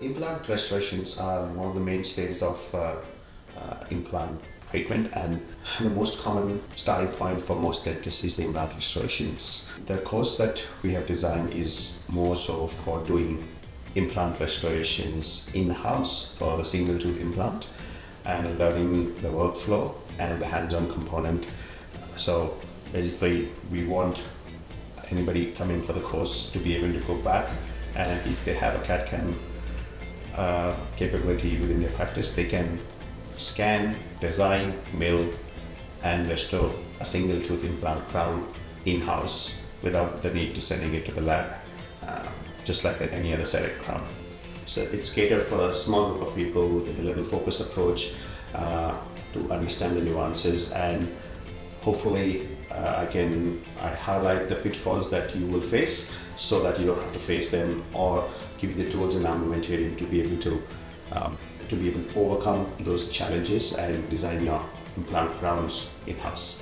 Implant restorations are one of the mainstays of implant treatment, and the most common starting point for most dentists is the implant restorations. The course that we have designed is more so for doing implant restorations in-house for the single tooth implant and learning the workflow and the hands-on component. So basically we want anybody coming for the course to be able to go back, and if they have a CAD/CAM capability within their practice, they can scan, design, mill and restore a single tooth implant crown in-house without the need to sending it to the lab, just like any other CEREC crown. So it's catered for a small group of people with a little focused approach to understand the nuances, and hopefully I highlight the pitfalls that you will face so that you don't have to face them, or give you the tools and armamentarium to be able to overcome those challenges and design your implant crowns in-house.